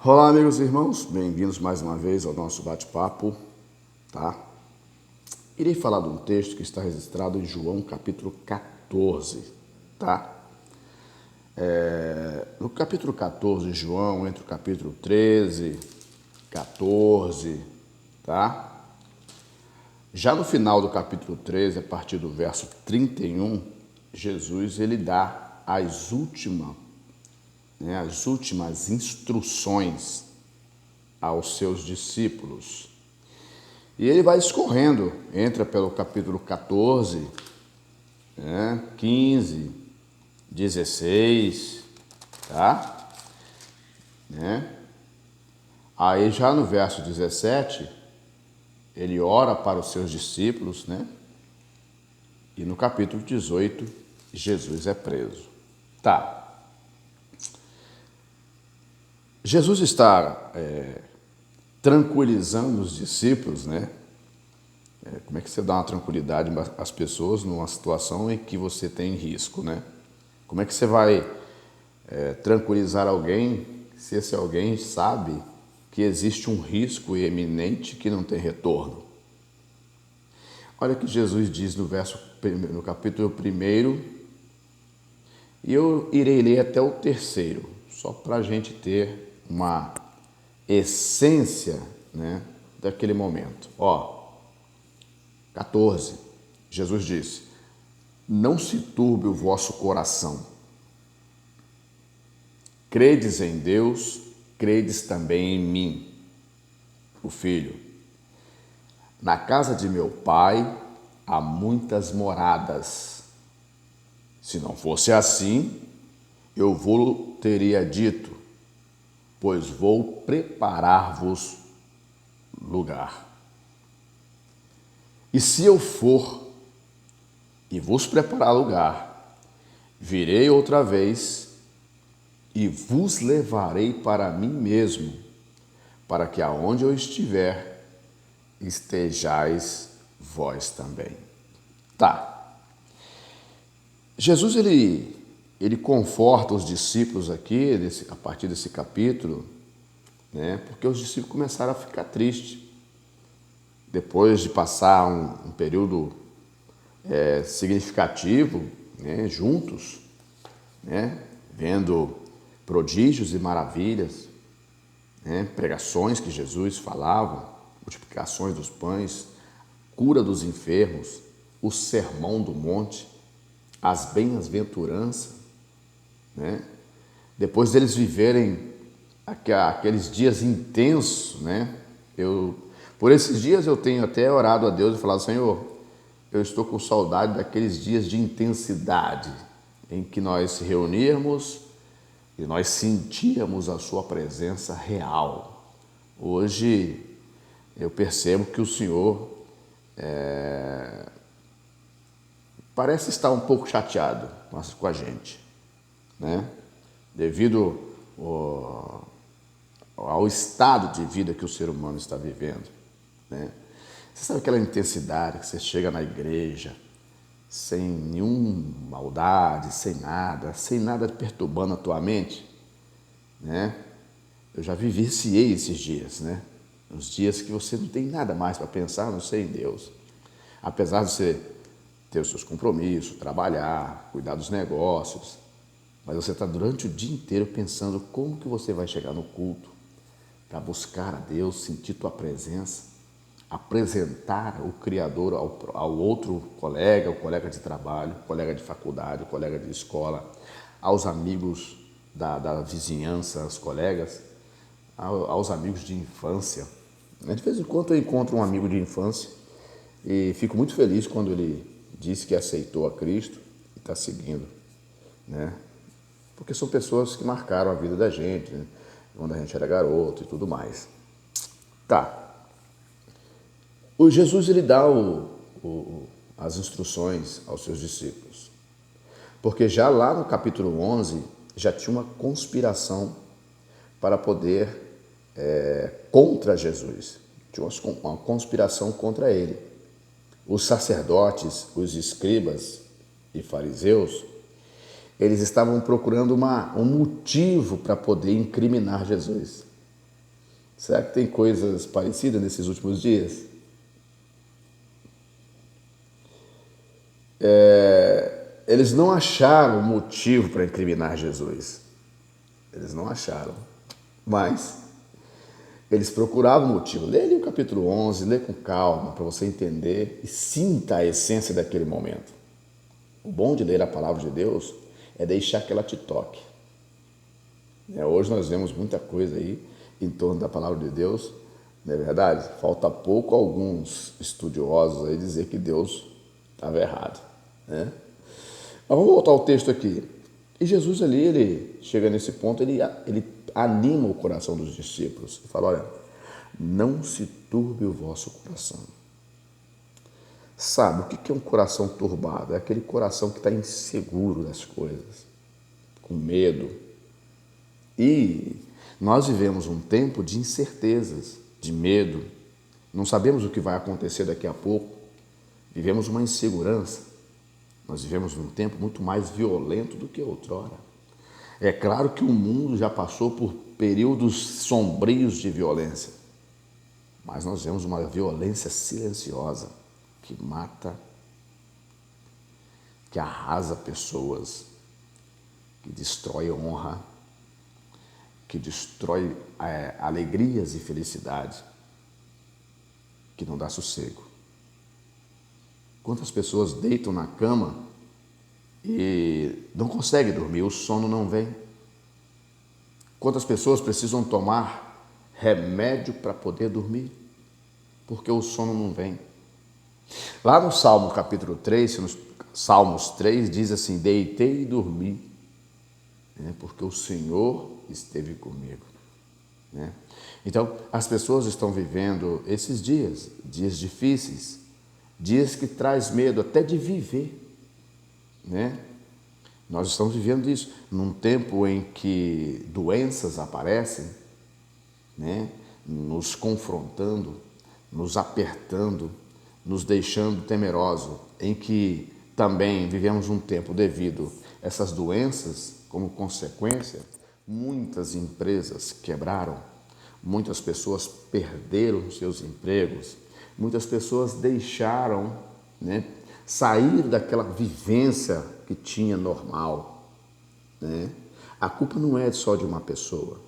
Olá, amigos e irmãos, bem-vindos mais uma vez ao nosso bate-papo, tá? Irei falar de um texto que está registrado em João capítulo 14, tá? No capítulo 14 de João, entre o capítulo 13, 14, tá? Já no final do capítulo 13, a partir do verso 31, Jesus ele dá as últimas instruções aos seus discípulos. E ele vai escorrendo, entra pelo capítulo 14, 15, 16, tá? Aí já no verso 17, ele ora para os seus discípulos, né? E no capítulo 18, Jesus é preso. Tá. Jesus está tranquilizando os discípulos, né? Como é que você dá uma tranquilidade às pessoas numa situação em que você tem risco, né? Como é que você vai tranquilizar alguém se esse alguém sabe que existe um risco iminente que não tem retorno? Olha o que Jesus diz no capítulo 1, e eu irei ler até o 3, só para a gente ter uma essência, né, daquele momento. 14, Jesus disse: não se turbe o vosso coração. Credes em Deus, credes também em mim, o Filho. Na casa de meu Pai há muitas moradas. Se não fosse assim, eu vou teria dito, pois vou preparar-vos lugar. E se eu for e vos preparar lugar, virei outra vez e vos levarei para mim mesmo, para que aonde eu estiver, estejais vós também. Tá. Jesus, ele conforta os discípulos aqui, a partir desse capítulo, né? Porque os discípulos começaram a ficar tristes. Depois de passar um período significativo, né, juntos, né, vendo prodígios e maravilhas, né, pregações que Jesus falava, multiplicações dos pães, cura dos enfermos, o sermão do monte, as bem-aventuranças, né? Depois deles viverem aqueles dias intensos, né? Por esses dias eu tenho até orado a Deus e falado: Senhor, eu estou com saudade daqueles dias de intensidade em que nós se reuníamos e nós sentíamos a sua presença real. Hoje eu percebo que o Senhor parece estar um pouco chateado com a gente, né? Devido ao estado de vida que o ser humano está vivendo, né? Você sabe aquela intensidade que você chega na igreja sem nenhuma maldade, sem nada perturbando a tua mente, né? Eu já vivenciei esses dias, né? Os dias que você não tem nada mais para pensar, a não ser em Deus. Apesar de você ter os seus compromissos, trabalhar, cuidar dos negócios, mas você está durante o dia inteiro pensando como que você vai chegar no culto para buscar a Deus, sentir tua presença, apresentar o Criador ao outro colega, o colega de trabalho, o colega de faculdade, o colega de escola, aos amigos da vizinhança, aos colegas, aos amigos de infância. De vez em quando eu encontro um amigo de infância e fico muito feliz quando ele disse que aceitou a Cristo e está seguindo, né? Porque são pessoas que marcaram a vida da gente, né? Quando a gente era garoto e tudo mais. Tá. O Jesus, ele dá as instruções aos seus discípulos. Porque já lá no capítulo 11, já tinha uma conspiração para poder, contra Jesus. Tinha uma conspiração contra ele. Os sacerdotes, os escribas e fariseus, eles estavam procurando um motivo para poder incriminar Jesus. Será que tem coisas parecidas nesses últimos dias? Eles não acharam motivo para incriminar Jesus. Eles não acharam. Mas eles procuravam motivo. Lê ali o capítulo 11, lê com calma para você entender e sinta a essência daquele momento. O bom de ler a palavra de Deus é deixar que ela te toque. Hoje nós vemos muita coisa aí em torno da palavra de Deus, não é verdade? Falta pouco alguns estudiosos aí dizer que Deus estava errado, né? Mas vamos voltar ao texto aqui. E Jesus ali, ele chega nesse ponto, ele anima o coração dos discípulos e fala, olha, não se turbe o vosso coração. Sabe, o que é um coração turbado? É aquele coração que está inseguro das coisas, com medo. E nós vivemos um tempo de incertezas, de medo. Não sabemos o que vai acontecer daqui a pouco. Vivemos uma insegurança. Nós vivemos um tempo muito mais violento do que outrora. É claro que o mundo já passou por períodos sombrios de violência, mas nós vemos uma violência silenciosa que mata, que arrasa pessoas, que destrói honra, que destrói alegrias e felicidade, que não dá sossego. Quantas pessoas deitam na cama e não conseguem dormir, o sono não vem? Quantas pessoas precisam tomar remédio para poder dormir, porque o sono não vem? Lá no Salmo capítulo 3, nos Salmos 3, diz assim, deitei e dormi, porque o Senhor esteve comigo. Então, as pessoas estão vivendo esses dias difíceis, dias que traz medo até de viver, Nós estamos vivendo isso num tempo em que doenças aparecem, nos confrontando, nos apertando, nos deixando temerosos, em que também vivemos um tempo devido a essas doenças, como consequência, muitas empresas quebraram, muitas pessoas perderam seus empregos, muitas pessoas deixaram, sair daquela vivência que tinha normal, A culpa não é só de uma pessoa,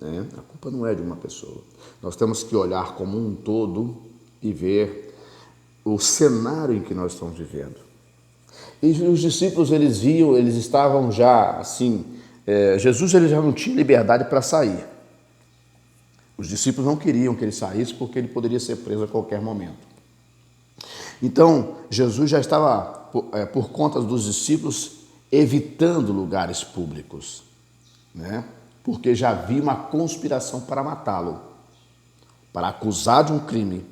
A culpa não é de uma pessoa. Nós temos que olhar como um todo e ver o cenário em que nós estamos vivendo. E os discípulos, eles estavam já assim, Jesus ele já não tinha liberdade para sair. Os discípulos não queriam que ele saísse porque ele poderia ser preso a qualquer momento. Então, Jesus já estava, por conta dos discípulos, evitando lugares públicos, porque já havia uma conspiração para matá-lo, para acusar de um crime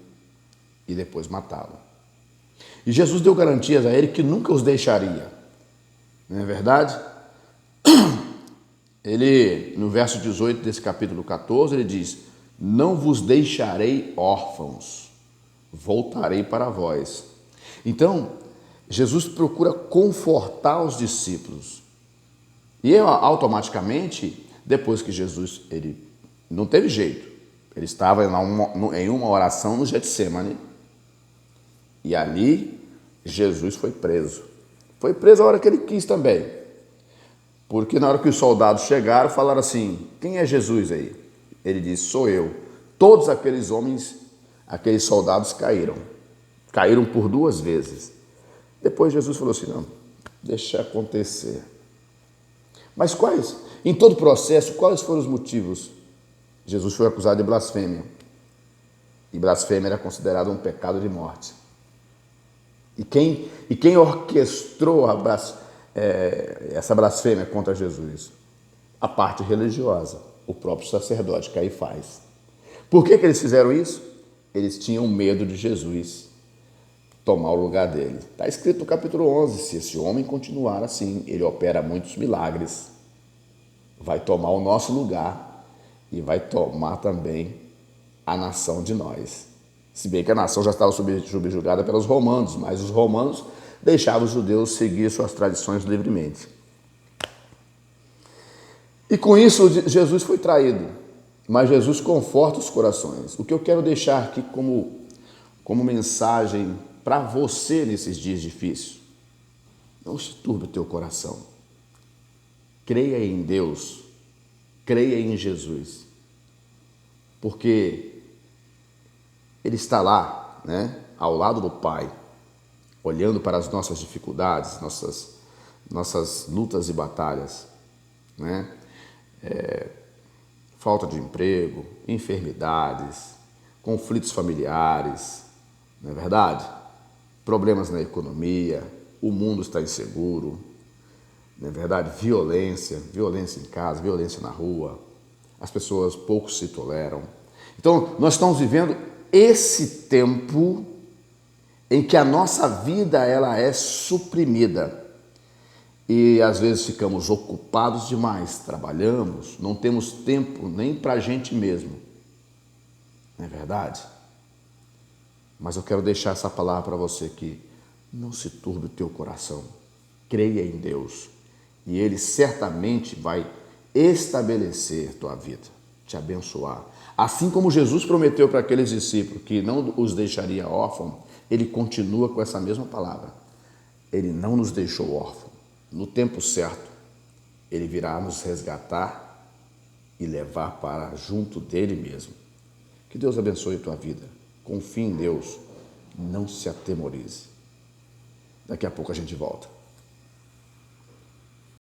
e depois matá-lo. E Jesus deu garantias a ele que nunca os deixaria. Não é verdade? Ele, no verso 18 desse capítulo 14, ele diz, não vos deixarei órfãos, voltarei para vós. Então, Jesus procura confortar os discípulos. E automaticamente, depois que Jesus, ele não teve jeito, ele estava em uma oração no Getsemane, e ali Jesus foi preso. Foi preso a hora que ele quis também. Porque na hora que os soldados chegaram, falaram assim, quem é Jesus aí? Ele disse, sou eu. Todos aqueles homens, aqueles soldados caíram. Caíram por 2 vezes. Depois Jesus falou assim, não, deixa acontecer. Mas em todo o processo, quais foram os motivos? Jesus foi acusado de blasfêmia. E blasfêmia era considerado um pecado de morte. E quem orquestrou essa blasfêmia contra Jesus? A parte religiosa, o próprio sacerdote Caifás. Por que eles fizeram isso? Eles tinham medo de Jesus tomar o lugar dele. Está escrito no capítulo 11, se esse homem continuar assim, ele opera muitos milagres, vai tomar o nosso lugar e vai tomar também a nação de nós. Se bem que a nação já estava subjugada pelos romanos, mas os romanos deixavam os judeus seguir suas tradições livremente. E com isso, Jesus foi traído. mas Jesus conforta os corações. O que eu quero deixar aqui como mensagem para você nesses dias difíceis: não se turbe o teu coração. Creia em Deus, creia em Jesus, porque Ele está lá, né, ao lado do Pai, olhando para as nossas dificuldades, nossas lutas e batalhas, né? Falta de emprego, enfermidades, conflitos familiares, não é verdade? Problemas na economia, o mundo está inseguro, não é verdade? Violência em casa, violência na rua, as pessoas pouco se toleram. Então, nós estamos vivendo esse tempo em que a nossa vida ela é suprimida. E às vezes ficamos ocupados demais, trabalhamos, não temos tempo nem para a gente mesmo. Não é verdade? Mas eu quero deixar essa palavra para você que não se turbe o teu coração. Creia em Deus e Ele certamente vai estabelecer tua vida, te abençoar. Assim como Jesus prometeu para aqueles discípulos que não os deixaria órfãos, Ele continua com essa mesma palavra. Ele não nos deixou órfãos. No tempo certo, Ele virá nos resgatar e levar para junto dEle mesmo. Que Deus abençoe a tua vida. Confie em Deus. Não se atemorize. Daqui a pouco a gente volta.